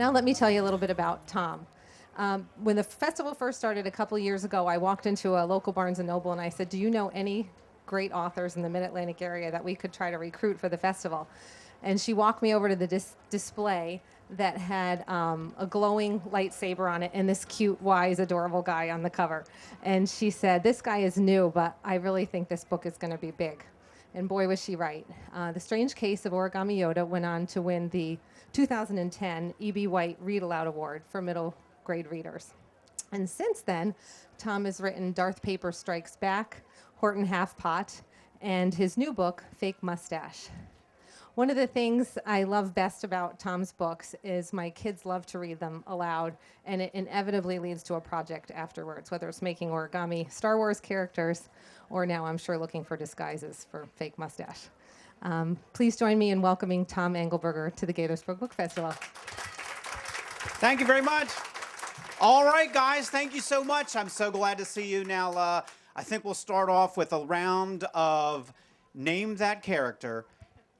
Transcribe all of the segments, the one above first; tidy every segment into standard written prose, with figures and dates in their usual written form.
Now let me tell you a little bit about Tom. When the festival first started a couple years ago, I walked into a local Barnes & Noble and I said, do you know any great authors in the Mid-Atlantic area that we could try to recruit for the festival? And she walked me over to the display that had a glowing lightsaber on it and this cute, wise, adorable guy on the cover. And she said, this guy is new, but I really think this book is going to be big. And boy, was she right. The Strange Case of Origami Yoda went on to win the 2010 E.B. White Read Aloud Award for middle grade readers. And since then, Tom has written Darth Paper Strikes Back, Horton Halfpott, and his new book, Fake Mustache. One of the things I love best about Tom's books is my kids love to read them aloud, and it inevitably leads to a project afterwards, whether it's making origami Star Wars characters, or now I'm sure looking for disguises for Fake Mustache. Please join me in welcoming Tom Angleberger to the Gaithersburg Book Festival. Thank you very much. All right, guys, thank you so much. I'm so glad to see you. Now, I think we'll start off with a round of Name That Character.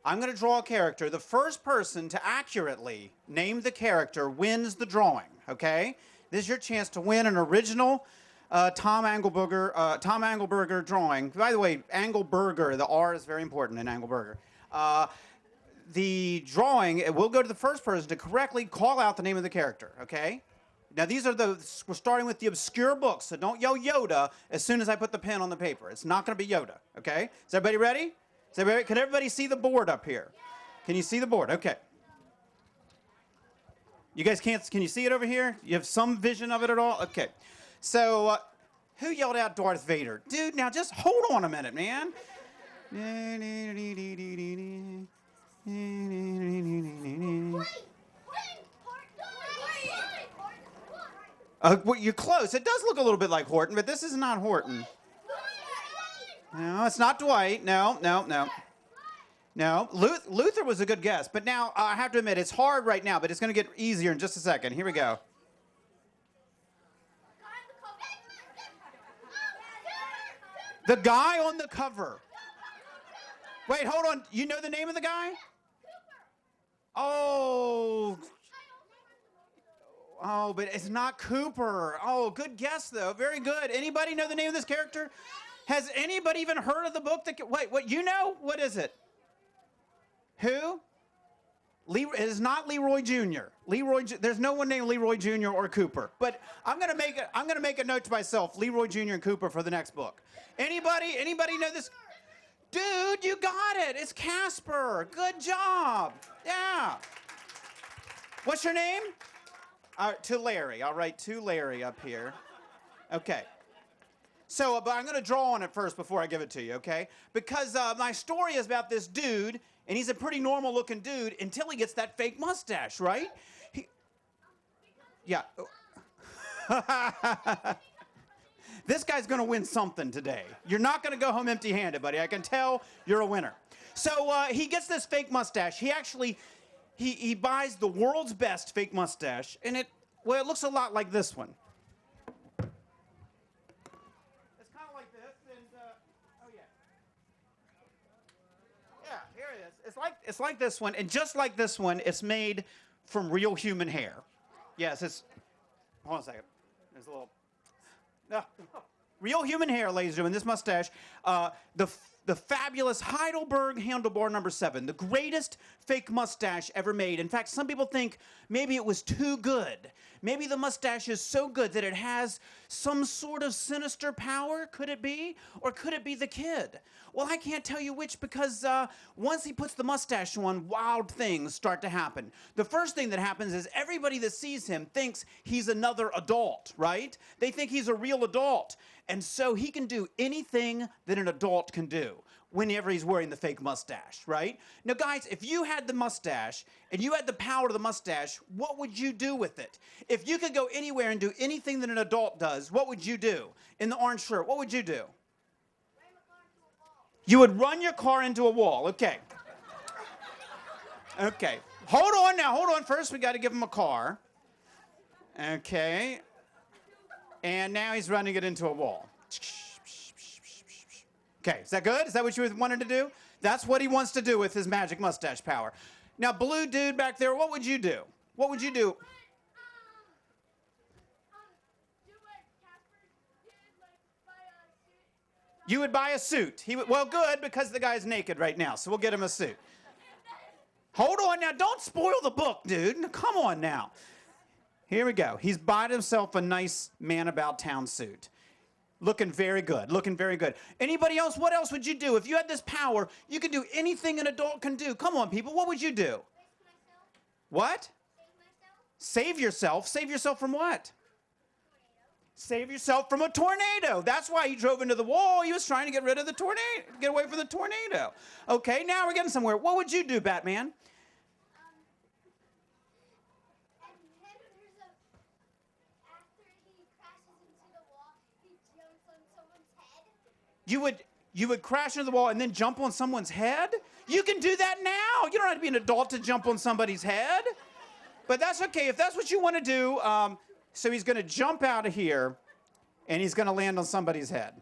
I'm going to draw a character. The first person to accurately name the character wins the drawing, okay? This is your chance to win an original Tom Angleberger drawing. By the way, Angleberger, the R is very important in Angleberger. The drawing, it will go to the first person to correctly call out the name of the character, okay? Now, we're starting with the obscure books, so don't yell Yoda as soon as I put the pen on the paper. It's not going to be Yoda, okay? Is everybody ready? Can everybody see the board up here? Can you see the board? Okay. You guys can't, can you see it over here? You have some vision of it at all? Okay. So, who yelled out Darth Vader? Dude, now just hold on a minute, man. Well, you're close. It does look a little bit like Horton, but this is not Horton. No, it's not Dwight. No. Luther was a good guess, but now I have to admit, it's hard right now, but it's going to get easier in just a second. Here we go. The guy on the cover. Wait, hold on. You know the name of the guy? Oh, but it's not Cooper. Oh, good guess, though. Very good. Anybody know the name of this character? Has anybody even heard of the book? Wait, what, you know? What is it? Who? It is not Leroy Jr. There's no one named Leroy Jr. or Cooper. But I'm gonna make a note to myself: Leroy Jr. and Cooper for the next book. Anybody know this? Dude, you got it. It's Casper. Good job. Yeah. What's your name? To Larry. I'll write to Larry up here. Okay. So, but I'm going to draw on it first before I give it to you, okay? Because my story is about this dude, and he's a pretty normal-looking dude until he gets that fake mustache, right? Yeah. This guy's going to win something today. You're not going to go home empty-handed, buddy. I can tell you're a winner. So he gets this fake mustache. He actually, he buys the world's best fake mustache, and it looks a lot like this one. It's like this one, and just like this one, it's made from real human hair. Yes, it's. Hold on a second. There's a little. No. Real human hair, ladies and gentlemen. This mustache. The fabulous Heidelberg Handlebar number 7, the greatest fake mustache ever made. In fact, some people think maybe it was too good. Maybe the mustache is so good that it has some sort of sinister power. Could it be? Or could it be the kid? Well, I can't tell you which, because once he puts the mustache on, wild things start to happen. The first thing that happens is everybody that sees him thinks he's another adult, right? They think he's a real adult. And so he can do anything that an adult can do whenever he's wearing the fake mustache, right? Now, guys, if you had the mustache and you had the power of the mustache, what would you do with it? If you could go anywhere and do anything that an adult does, what would you do? In the orange shirt, what would you do? You would run your car into a wall. Okay. Okay. Hold on now. Hold on. First, we got to give him a car. Okay. And now he's running it into a wall. Okay, is that good? Is that what you wanted to do? That's what he wants to do with his magic mustache power. Now, blue dude back there, what would you do? What would you do? You would buy a suit. He would, well, good, because the guy's naked right now, so we'll get him a suit. Hold on now. Don't spoil the book, dude. Come on now. Here we go. He's bought himself a nice man-about-town suit. Looking very good. Looking very good. Anybody else? What else would you do? If you had this power, you could do anything an adult can do. Come on, people. What would you do? What? Save yourself? Save yourself from what? Save yourself from a tornado. That's why he drove into the wall. He was trying to get rid of the tornado, get away from the tornado. Okay, now we're getting somewhere. What would you do, Batman? You would crash into the wall and then jump on someone's head? You can do that now. You don't have to be an adult to jump on somebody's head. But that's okay. If that's what you want to do, so he's going to jump out of here, and he's going to land on somebody's head.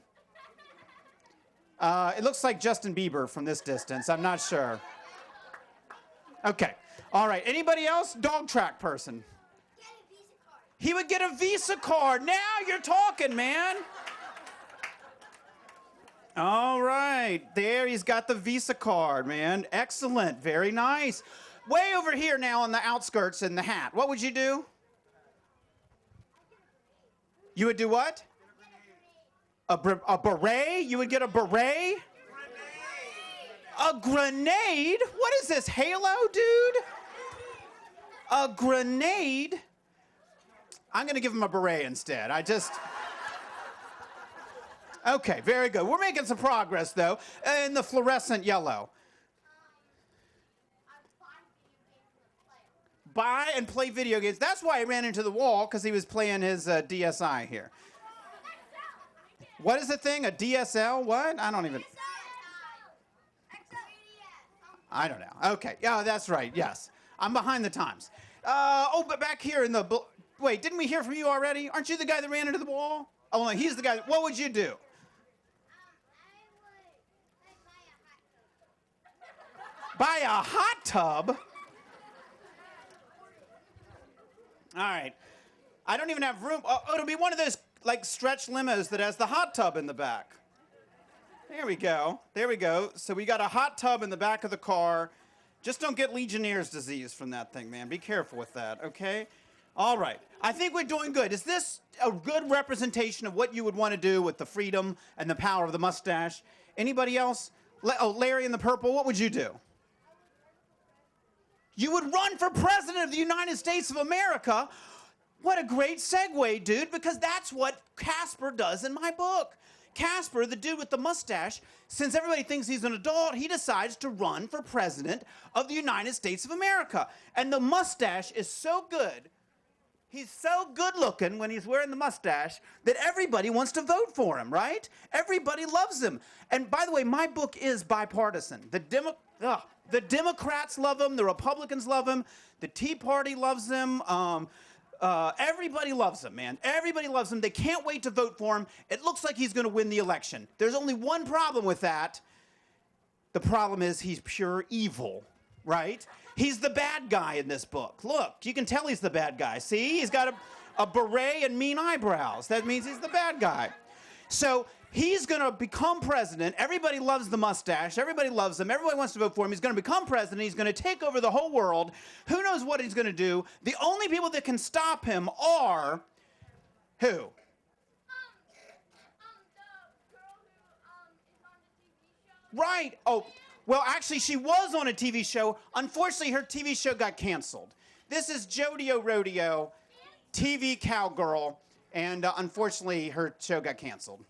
It looks like Justin Bieber from this distance. I'm not sure. Okay. All right. Anybody else? Dog track person. He would get a Visa card. Now you're talking, man. All right. There, he's got the Visa card, man. Excellent. Very nice. Way over here now on the outskirts in the hat. What would you do? You would do what? A beret? You would get a beret? A grenade? What is this, Halo, dude? A grenade? I'm going to give him a beret instead. Okay, very good. We're making some progress, though, in the fluorescent yellow. Buy and play video games. That's why he ran into the wall, because he was playing his DSi here. What is the thing? A DSL? What? I don't even... I don't know. Okay. Yeah, that's right. Yes. I'm behind the times. But back here in the... Wait, didn't we hear from you already? Aren't you the guy that ran into the wall? Oh, no, he's the guy. What would you do? Buy a hot tub? All right. I don't even have room. Oh, it'll be one of those, like, stretch limos that has the hot tub in the back. There we go. There we go. So we got a hot tub in the back of the car. Just don't get Legionnaire's disease from that thing, man. Be careful with that, okay? All right. I think we're doing good. Is this a good representation of what you would want to do with the freedom and the power of the mustache? Anybody else? Larry in the purple, what would you do? You would run for president of the United States of America. What a great segue, dude, because that's what Casper does in my book. Casper, the dude with the mustache, since everybody thinks he's an adult, he decides to run for president of the United States of America. And the mustache is so good, he's so good looking when he's wearing the mustache that everybody wants to vote for him, right? Everybody loves him. And by the way, my book is bipartisan. The Democrats love him. The Republicans love him. The Tea Party loves him. Everybody loves him, man. Everybody loves him. They can't wait to vote for him. It looks like he's going to win the election. There's only one problem with that. The problem is he's pure evil, right? He's the bad guy in this book. Look, you can tell he's the bad guy. See, he's got a beret and mean eyebrows. That means he's the bad guy. So he's going to become president. Everybody loves the mustache. Everybody loves him. Everybody wants to vote for him. He's going to become president. He's going to take over the whole world. Who knows what he's going to do? The only people that can stop him are who? The girl who is on the TV show. Right. Oh, well, actually, she was on a TV show. Unfortunately, her TV show got canceled. This is Jodie Rodeo, TV cowgirl, and unfortunately, her show got canceled.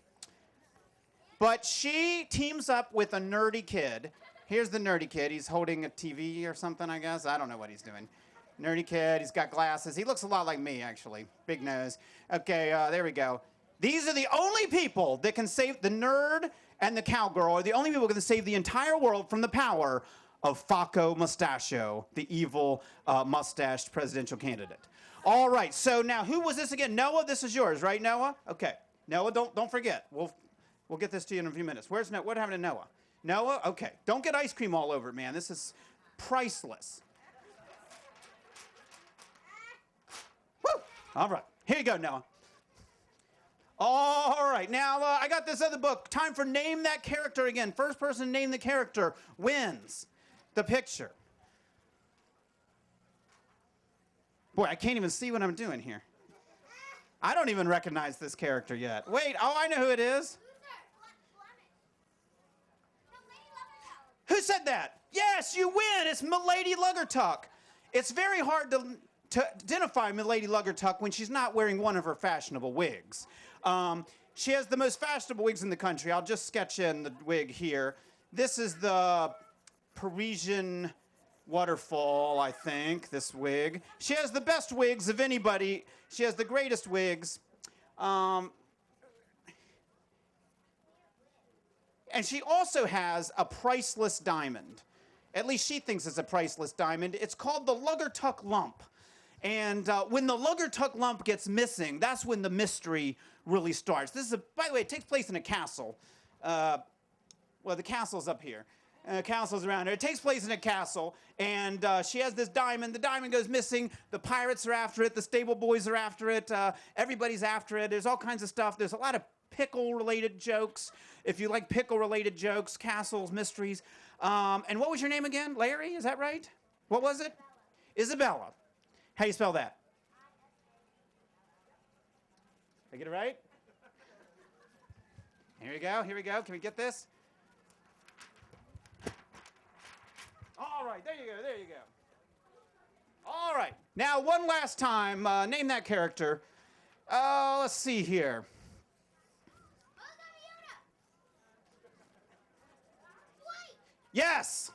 But she teams up with a nerdy kid. Here's the nerdy kid. He's holding a TV or something, I guess. I don't know what he's doing. Nerdy kid. He's got glasses. He looks a lot like me, actually. Big nose. Okay, there we go. These are the only people that can save the nerd and the cowgirl are the only people that can save the entire world from the power of Faco Mustachio, the evil mustached presidential candidate. All right, so now who was this again? Noah, this is yours, right, Noah? Okay. Noah, don't forget. We'll get this to you in a few minutes. Where's Noah? What happened to Noah? Noah? Okay. Don't get ice cream all over it, man. This is priceless. All right, here you go, Noah. All right, now I got this other book. Time for Name That Character again. First person to name the character wins the picture. Boy, I can't even see what I'm doing here. I don't even recognize this character yet. Wait, oh, I know who it is. Who said that? Yes, you win. It's Milady Luggertuck. It's very hard to identify Milady Luggertuck when she's not wearing one of her fashionable wigs. She has the most fashionable wigs in the country. I'll just sketch in the wig here. This is the Parisian waterfall, I think, this wig. She has the best wigs of anybody. She has the greatest wigs. And she also has a priceless diamond. At least she thinks it's a priceless diamond. It's called the Luggertuck lump. And when the Luggertuck lump gets missing, that's when the mystery really starts. This is, by the way, it takes place in a castle. Well, the castle's up here. Castle's around here. It takes place in a castle, and she has this diamond. The diamond goes missing. The pirates are after it. The stable boys are after it. Everybody's after it. There's all kinds of stuff. There's a lot of pickle-related jokes. If you like pickle-related jokes, castles, mysteries. And what was your name again? Larry? Is that right? What was it? Isabella. How do you spell that? Did I get it right? Here we go. Here we go. Can we get this? All right. There you go. There you go. All right. Now, one last time, name that character. Let's see here. Yes.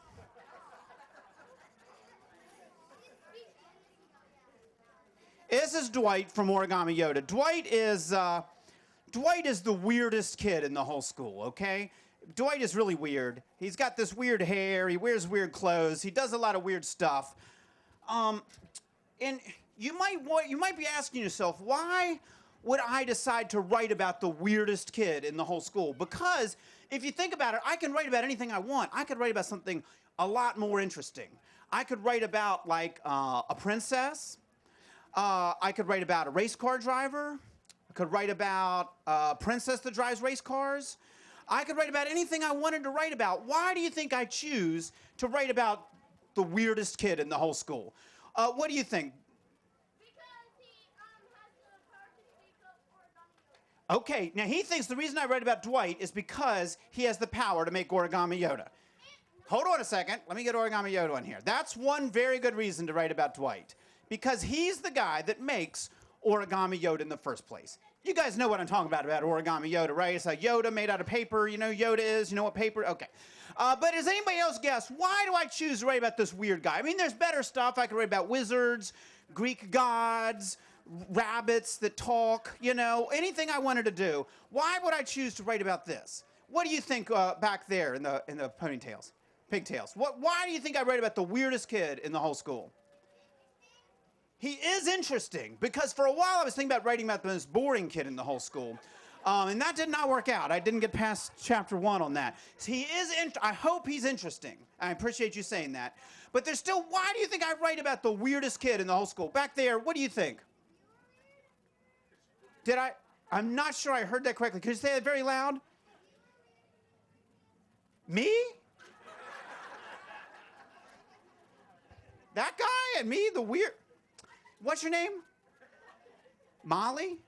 This is Dwight from Origami Yoda. Dwight is the weirdest kid in the whole school, okay? Dwight is really weird. He's got this weird hair. He wears weird clothes. He does a lot of weird stuff. And you might be asking yourself, why would I decide to write about the weirdest kid in the whole school? Because if you think about it, I can write about anything I want. I could write about something a lot more interesting. I could write about, like, a princess. I could write about a race car driver. I could write about a princess that drives race cars. I could write about anything I wanted to write about. Why do you think I choose to write about the weirdest kid in the whole school? What do you think? Because he has the power to speak of Origami Yoda. Okay, now he thinks the reason I write about Dwight is because he has the power to make Origami Yoda. Hold on a second. Let me get Origami Yoda on here. That's one very good reason to write about Dwight. Because he's the guy that makes Origami Yoda in the first place. You guys know what I'm talking about Origami Yoda, right? It's a Yoda made out of paper. You know Yoda is. You know what paper? Okay. But does anybody else guess, why do I choose to write about this weird guy? I mean, there's better stuff. I could write about wizards, Greek gods, rabbits that talk, you know, anything I wanted to do. Why would I choose to write about this? What do you think back there in the ponytails, pigtails? Why do you think I write about the weirdest kid in the whole school? He is interesting, because for a while I was thinking about writing about the most boring kid in the whole school. And that did not work out. I didn't get past chapter 1 on that. He is, I hope he's interesting. I appreciate you saying that. But there's still, why do you think I write about the weirdest kid in the whole school? Back there, what do you think? I'm not sure I heard that correctly. Could you say that very loud? Me? That guy and me, the weird... What's your name? Molly?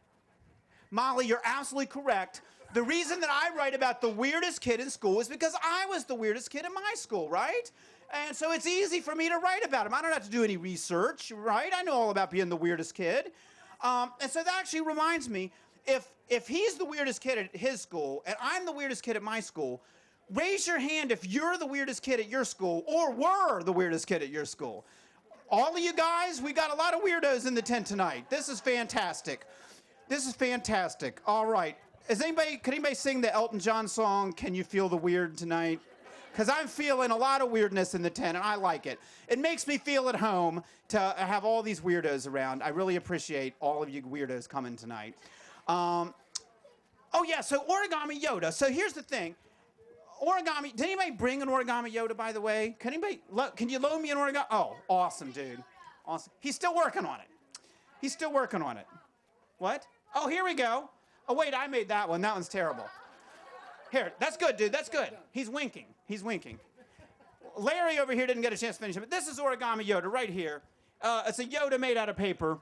Molly, you're absolutely correct. The reason that I write about the weirdest kid in school is because I was the weirdest kid in my school, right? And so it's easy for me to write about him. I don't have to do any research, right? I know all about being the weirdest kid. And so that actually reminds me, if he's the weirdest kid at his school and I'm the weirdest kid at my school, raise your hand if you're the weirdest kid at your school or were the weirdest kid at your school. All of you guys, we got a lot of weirdos in the tent tonight. This is fantastic. This is fantastic. All right. Could anybody sing the Elton John song, Can You Feel the Weird Tonight? Because I'm feeling a lot of weirdness in the tent, and I like it. It makes me feel at home to have all these weirdos around. I really appreciate all of you weirdos coming tonight. Oh, yeah, so Origami Yoda. So here's the thing. Origami, did anybody bring an Origami Yoda, by the way? Can you loan me an Origami? Oh, awesome, dude. Awesome. He's still working on it. He's still working on it. What? Oh, here we go. Oh, wait, I made that one. That one's terrible. Here, that's good, dude. That's good. He's winking. He's winking. Larry over here didn't get a chance to finish it, but this is Origami Yoda right here. It's a Yoda made out of paper.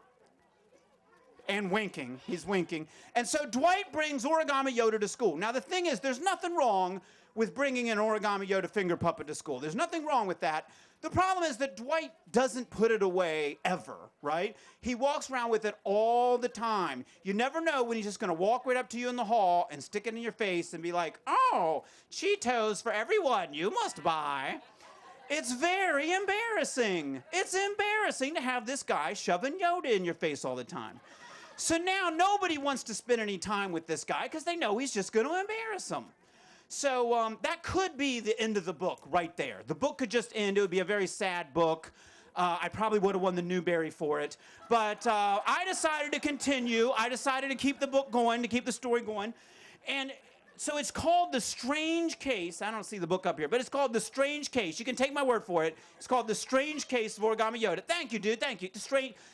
And winking. He's winking. And so Dwight brings Origami Yoda to school. Now, the thing is, there's nothing wrong with bringing an Origami Yoda finger puppet to school. There's nothing wrong with that. The problem is that Dwight doesn't put it away ever, right? He walks around with it all the time. You never know when he's just going to walk right up to you in the hall and stick it in your face and be like, oh, Cheetos for everyone, you must buy. It's very embarrassing. It's embarrassing to have this guy shoving Yoda in your face all the time. So now nobody wants to spend any time with this guy because they know he's just going to embarrass them. So that could be the end of the book right there. The book could just end. It would be a very sad book. I probably would have won the Newbery for it. But I decided to continue. I decided to keep the book going, to keep the story going. And so it's called The Strange Case. I don't see the book up here, but it's called The Strange Case. You can take my word for it. It's called The Strange Case of Origami Yoda. Thank you, dude. Thank you.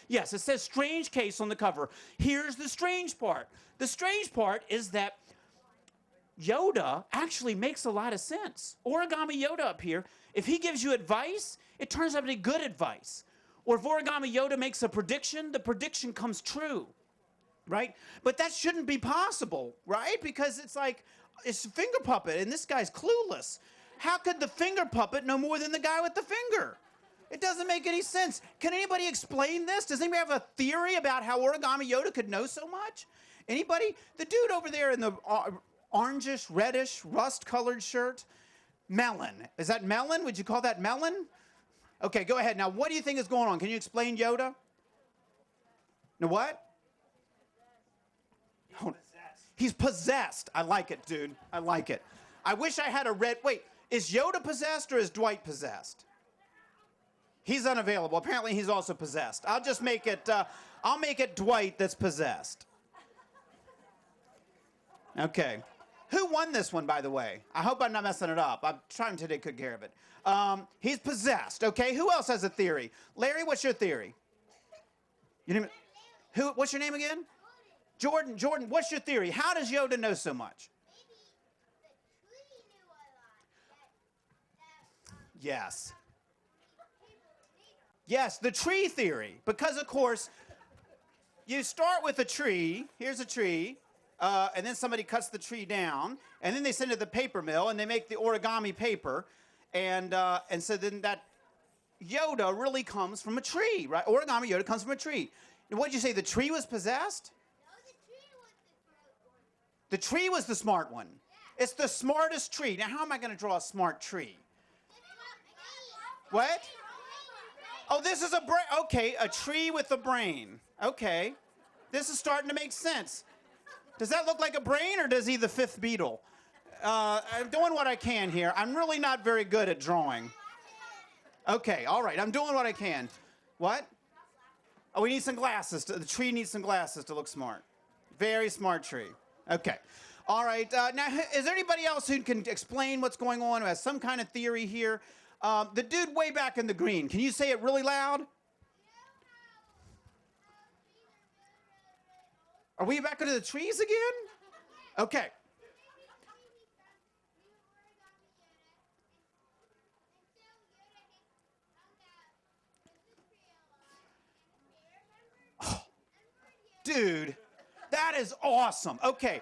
Yes, it says Strange Case on the cover. Here's the strange part. The strange part is that Yoda actually makes a lot of sense. Origami Yoda up here, if he gives you advice, it turns out to be good advice. Or if Origami Yoda makes a prediction, the prediction comes true. Right? But that shouldn't be possible, right? Because it's like, it's a finger puppet, and this guy's clueless. How could the finger puppet know more than the guy with the finger? It doesn't make any sense. Can anybody explain this? Does anybody have a theory about how Origami Yoda could know so much? Anybody? The dude over there in the orangish, reddish, rust-colored shirt, melon. Is that melon? Would you call that melon? Okay, go ahead. Now, what do you think is going on? Can you explain Yoda? No, what? He's possessed. I like it, dude. I like it. I wish I had a red... Wait, is Yoda possessed or is Dwight possessed? He's unavailable. Apparently, he's also possessed. I'll just make it... I'll make it Dwight that's possessed. Okay. Who won this one, by the way? I hope I'm not messing it up. I'm trying to take good care of it. He's possessed. Okay, who else has a theory? Larry, what's your theory? What's your name again? Jordan, what's your theory? How does Yoda know so much? Yes. Yes, the tree theory. Because, of course, you start with a tree. Here's a tree. And then somebody cuts the tree down. And then they send it to the paper mill, and they make the origami paper. And so then that Yoda really comes from a tree, right? Origami Yoda comes from a tree. What did you say? The tree was possessed? The tree was the smart one. It's the smartest tree. Now, how am I going to draw a smart tree? What? Oh, this is a brain. Okay, a tree with a brain. Okay. This is starting to make sense. Does that look like a brain, or does he the fifth Beatle? I'm doing what I can here. I'm really not very good at drawing. Okay, all right. I'm doing what I can. What? Oh, we need some glasses. The tree needs some glasses to look smart. Very smart tree. Okay. All right. Now, is there anybody else who can explain what's going on, who has some kind of theory here? The dude way back in the green. Can you say it really loud? Are we back into the trees again? Okay. Oh, dude, that is awesome. Okay.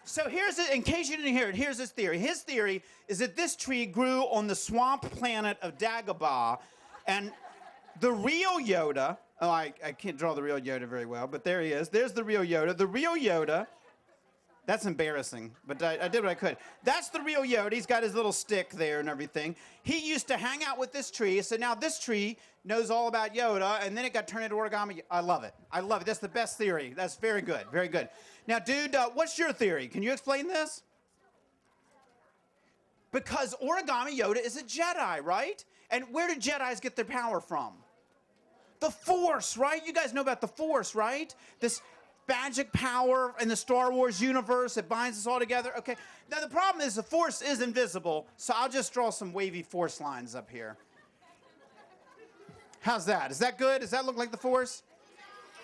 So here's it, in case you didn't hear it, here's his theory. His theory is that this tree grew on the swamp planet of Dagobah, and the real Yoda, oh, I can't draw the real Yoda very well, but there he is. There's the real Yoda. The real Yoda, that's embarrassing, but I did what I could. That's the real Yoda. He's got his little stick there and everything. He used to hang out with this tree, so now this tree knows all about Yoda, and then it got turned into origami. I love it. I love it. That's the best theory. That's very good. Very good. Now, dude, what's your theory? Can you explain this? Because Origami Yoda is a Jedi, right? And where do Jedis get their power from? The Force, right? You guys know about the Force, right? This magic power in the Star Wars universe that binds us all together. Okay. Now, the problem is the Force is invisible, so I'll just draw some wavy Force lines up here. How's that? Is that good? Does that look like the Force?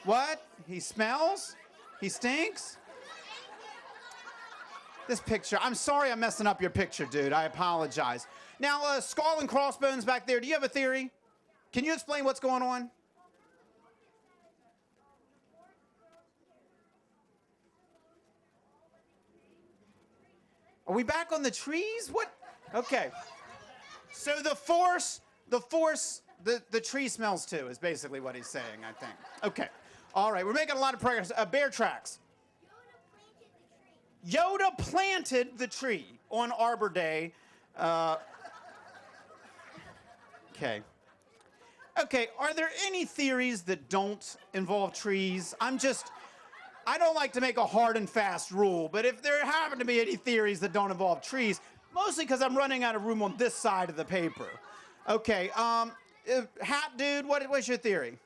What? He smells? He stinks? This picture, I'm sorry I'm messing up your picture, dude. I apologize. Now, skull and crossbones back there, do you have a theory? Can you explain what's going on? Are we back on the trees? What? Okay. So the tree smells too, is basically what he's saying, I think. Okay. All right, we're making a lot of progress. Bear tracks. Yoda planted the tree on Arbor Day. Okay. Okay, are there any theories that don't involve trees? I don't like to make a hard and fast rule, but if there happen to be any theories that don't involve trees, mostly because I'm running out of room on this side of the paper. Okay, hat dude, what's your theory?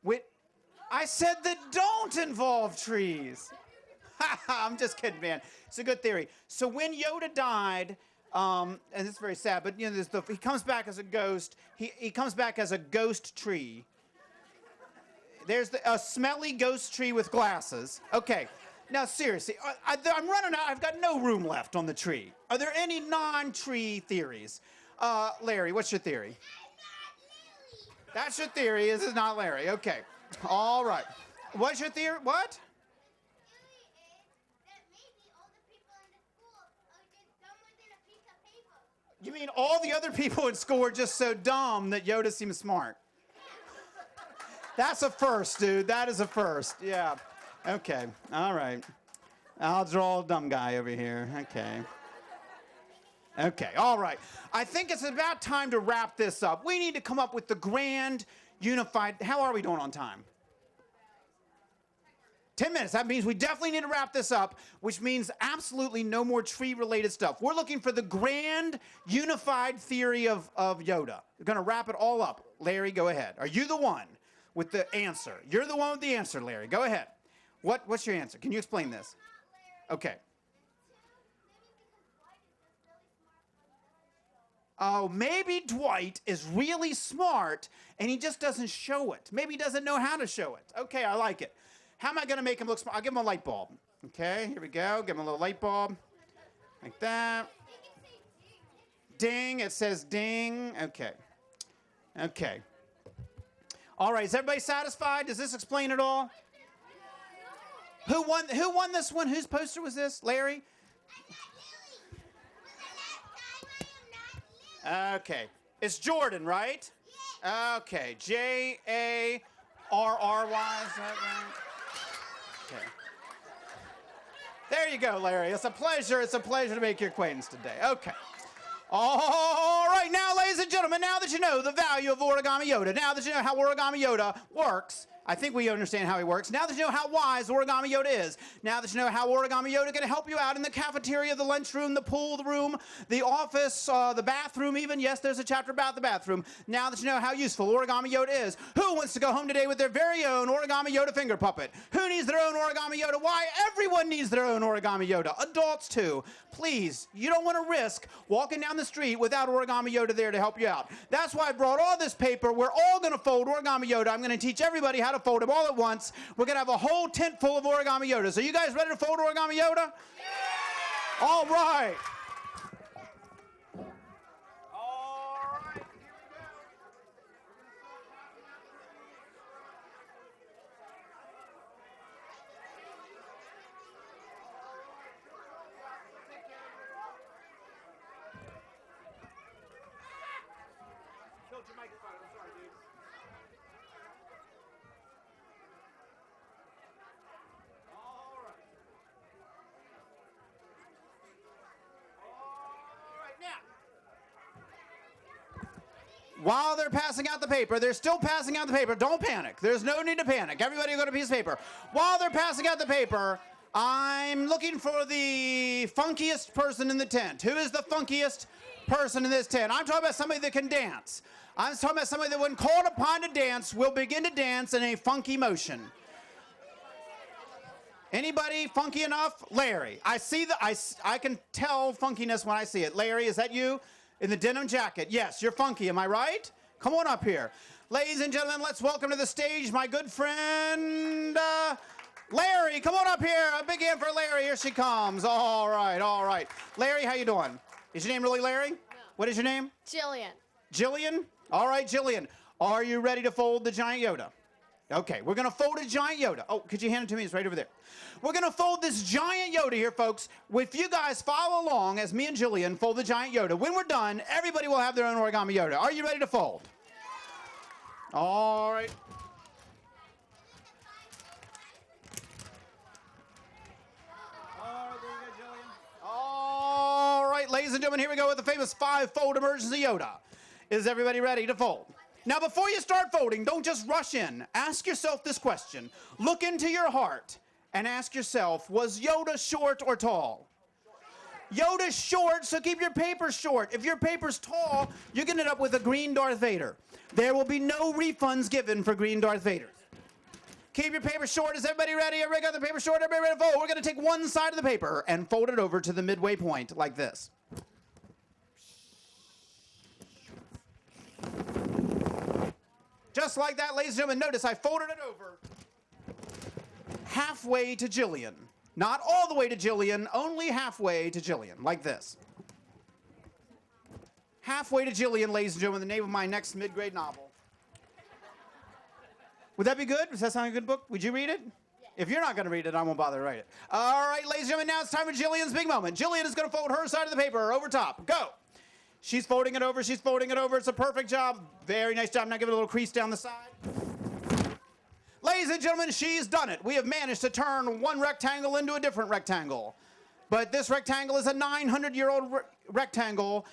Wait, I said that don't involve trees. I'm just kidding, man. It's a good theory. So when Yoda died, and it's very sad, but you know, he comes back as a ghost. He comes back as a ghost tree. There's a smelly ghost tree with glasses. Okay, now seriously, I'm running out. I've got no room left on the tree. Are there any non-tree theories? Larry, what's your theory? That's your theory. This is not Larry. Okay, all right. What's your theory? What? You mean all the other people in school are just so dumb that Yoda seems smart? That's a first, dude. That is a first. Yeah. Okay. All right. I'll draw a dumb guy over here. Okay. Okay. All right. I think it's about time to wrap this up. We need to come up with the grand, unified... How are we doing on time? 10 minutes. That means we definitely need to wrap this up, which means absolutely no more tree-related stuff. We're looking for the grand, unified theory of Yoda. We're going to wrap it all up. Larry, go ahead. Are you the one with the answer? You're the one with the answer, Larry. Go ahead. What's your answer? Can you explain this? Okay. Oh, maybe Dwight is really smart and he just doesn't show it. Maybe he doesn't know how to show it. Okay, I like it. How am I going to make him look smart? I'll give him a light bulb. Okay, here we go. Give him a little light bulb. Like that. Ding. It says ding. Okay. Okay. All right, is everybody satisfied? Does this explain it all? Who won this one? Whose poster was this? Larry? Okay. It's Jordan, right? Okay. Jarrry. Is that right? Okay. There you go, Larry. It's a pleasure. It's a pleasure to make your acquaintance today. Okay. All right, now, ladies and gentlemen, now that you know the value of Origami Yoda, now that you know how Origami Yoda works, I think we understand how he works. Now that you know how wise Origami Yoda is, now that you know how Origami Yoda can help you out in the cafeteria, the lunchroom, the pool, the room, the office, the bathroom even. Yes, there's a chapter about the bathroom. Now that you know how useful Origami Yoda is, who wants to go home today with their very own Origami Yoda finger puppet? Who needs their own Origami Yoda? Why? Everyone needs their own Origami Yoda. Adults too. Please, you don't want to risk walking down the street without Origami Yoda there to help you out. That's why I brought all this paper. We're all going to fold Origami Yoda. I'm going to teach everybody how to fold them all at once. We're going to have a whole tent full of Origami Yodas. Are you guys ready to fold Origami Yoda? Yeah! All right. Killed your microphone. I'm sorry, dude. All right. All right, now. While they're passing out the paper, they're still passing out the paper. Don't panic. There's no need to panic. Everybody got a piece of paper. While they're passing out the paper, I'm looking for the funkiest person in the tent. Who is the funkiest person in this tent? I'm talking about somebody that can dance. I'm talking about somebody that when called upon to dance will begin to dance in a funky motion. Anybody funky enough? Larry. I can tell funkiness when I see it. Larry, is that you? In the denim jacket. Yes, you're funky. Am I right? Come on up here. Ladies and gentlemen, let's welcome to the stage my good friend, Larry. Come on up here. A big hand for Larry. Here she comes. All right, all right. Larry, how you doing? Is your name really Larry? No. What is your name? Jillian. Jillian? All right, Jillian. Are you ready to fold the giant Yoda? Okay, we're going to fold a giant Yoda. Oh, could you hand it to me? It's right over there. We're going to fold this giant Yoda here, folks. If you guys follow along as me and Jillian fold the giant Yoda, when we're done, everybody will have their own Origami Yoda. Are you ready to fold? All right. All right, ladies and gentlemen, here we go with the famous 5-fold emergency Yoda. Is everybody ready to fold? Now, before you start folding, don't just rush in. Ask yourself this question. Look into your heart and ask yourself, was Yoda short or tall? Yoda's short, so keep your paper short. If your paper's tall, you're going to end up with a green Darth Vader. There will be no refunds given for green Darth Vaders. Keep your paper short. Is everybody ready? Everybody got the paper short? Everybody ready to fold? We're going to take one side of the paper and fold it over to the midway point like this. Just like that, ladies and gentlemen. Notice I folded it over halfway to Jillian. Not all the way to Jillian, only halfway to Jillian, like this. Halfway to Jillian, ladies and gentlemen, the name of my next mid-grade novel. Would that be good? Does that sound like a good book? Would you read it? Yeah. If you're not going to read it, I won't bother to write it. All right, ladies and gentlemen, now it's time for Jillian's big moment. Jillian is going to fold her side of the paper over top. Go. She's folding it over. She's folding it over. It's a perfect job. Very nice job. Now give it a little crease down the side. Ladies and gentlemen, she's done it. We have managed to turn one rectangle into a different rectangle. But this rectangle is a 900-year-old rectangle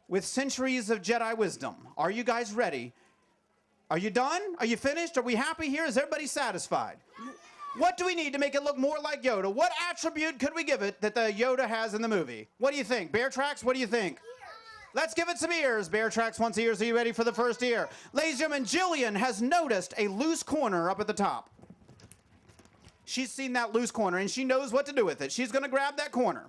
with centuries of Jedi wisdom. Are you guys ready? Are you done? Are you finished? Are we happy here? Is everybody satisfied? What do we need to make it look more like Yoda? What attribute could we give it that the Yoda has in the movie? What do you think? Bear tracks? What do you think? Let's give it some ears. Bear tracks once ears. Are you ready for the first ear? Ladies and gentlemen, Jillian has noticed a loose corner up at the top. She's seen that loose corner, and she knows what to do with it. She's going to grab that corner.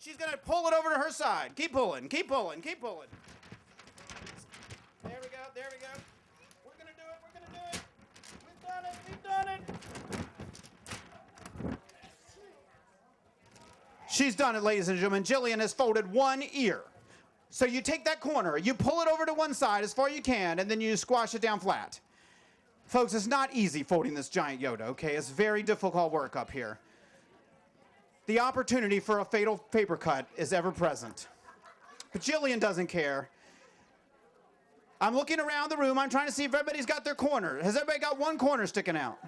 She's going to pull it over to her side. Keep pulling, keep pulling, keep pulling. There we go, there we go. We're going to do it, we're going to do it. We've done it, we've done it. She's done it, ladies and gentlemen. Jillian has folded one ear. So you take that corner, you pull it over to one side as far as you can, and then you squash it down flat. Folks, it's not easy folding this giant Yoda, okay? It's very difficult work up here. The opportunity for a fatal paper cut is ever present. But Jillian doesn't care. I'm looking around the room. I'm trying to see if everybody's got their corner. Has everybody got one corner sticking out?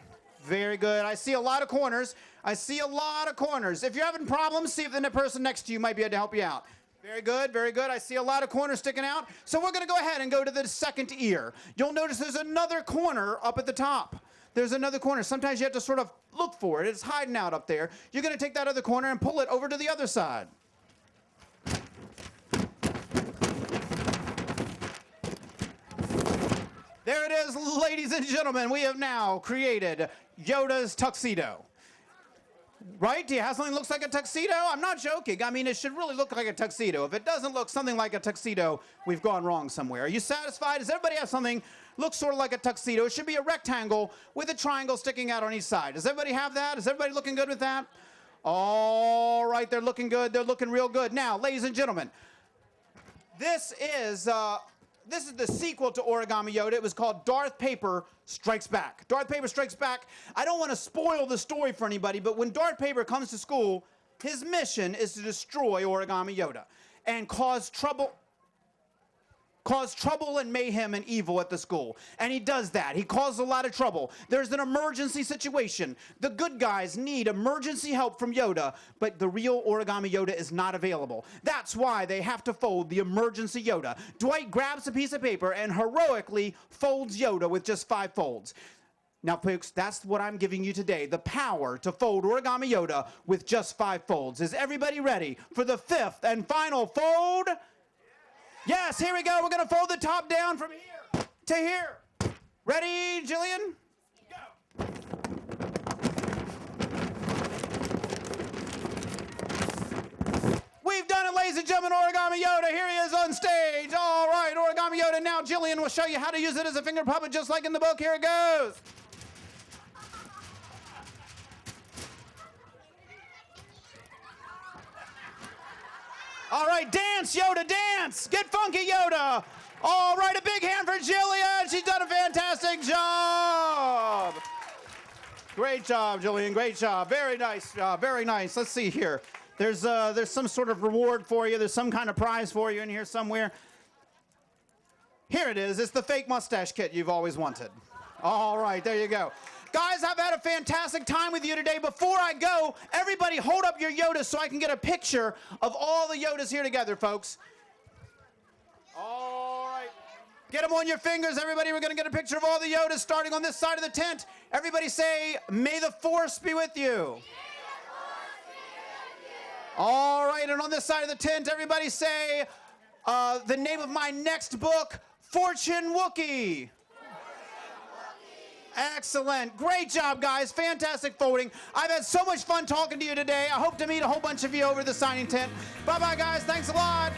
Very good. I see a lot of corners. I see a lot of corners. If you're having problems, see if the person next to you might be able to help you out. Very good, very good. I see a lot of corners sticking out. So we're going to go ahead and go to the second ear. You'll notice there's another corner up at the top. There's another corner. Sometimes you have to sort of look for it. It's hiding out up there. You're going to take that other corner and pull it over to the other side. There it is, ladies and gentlemen. We have now created Yoda's tuxedo. Right? Do you have something that looks like a tuxedo? I'm not joking. I mean, it should really look like a tuxedo. If it doesn't look something like a tuxedo, we've gone wrong somewhere. Are you satisfied? Does everybody have something that looks sort of like a tuxedo? It should be a rectangle with a triangle sticking out on each side. Does everybody have that? Is everybody looking good with that? All right, they're looking good. They're looking real good. Now, ladies and gentlemen, this is the sequel to Origami Yoda. It was called Darth Paper Strikes Back. Darth Paper Strikes Back. I don't want to spoil the story for anybody, but when Darth Paper comes to school, his mission is to destroy Origami Yoda and cause trouble and mayhem and evil at the school. And he does that. He causes a lot of trouble. There's an emergency situation. The good guys need emergency help from Yoda, but the real Origami Yoda is not available. That's why they have to fold the emergency Yoda. Dwight grabs a piece of paper and heroically folds Yoda with just 5 folds. Now, folks, that's what I'm giving you today, the power to fold Origami Yoda with just 5 folds. Is everybody ready for the 5th and final fold? Yes, here we go. We're going to fold the top down from here to here. Ready, Jillian? Go. We've done it, ladies and gentlemen. Origami Yoda, here he is on stage. All right, Origami Yoda. Now Jillian will show you how to use it as a finger puppet, just like in the book. Here it goes. All right, dance, Yoda, dance. Get funky, Yoda. All right, a big hand for Jillian. She's done a fantastic job. Great job, Jillian. Great job. Very nice job. Very nice. Let's see here. There's some sort of reward for you. There's some kind of prize for you in here somewhere. Here it is. It's the fake mustache kit you've always wanted. All right, there you go. Guys, I've had a fantastic time with you today. Before I go, everybody hold up your Yodas so I can get a picture of all the Yodas here together, folks. All right. Get them on your fingers, everybody. We're going to get a picture of all the Yodas starting on this side of the tent. Everybody say, "May the Force be with you." All right, and on this side of the tent, everybody say the name of my next book, Fortune Wookie. Excellent. Great job, guys. Fantastic forwarding. I've had so much fun talking to you today. I hope to meet a whole bunch of you over the signing tent. Bye-bye, guys. Thanks a lot.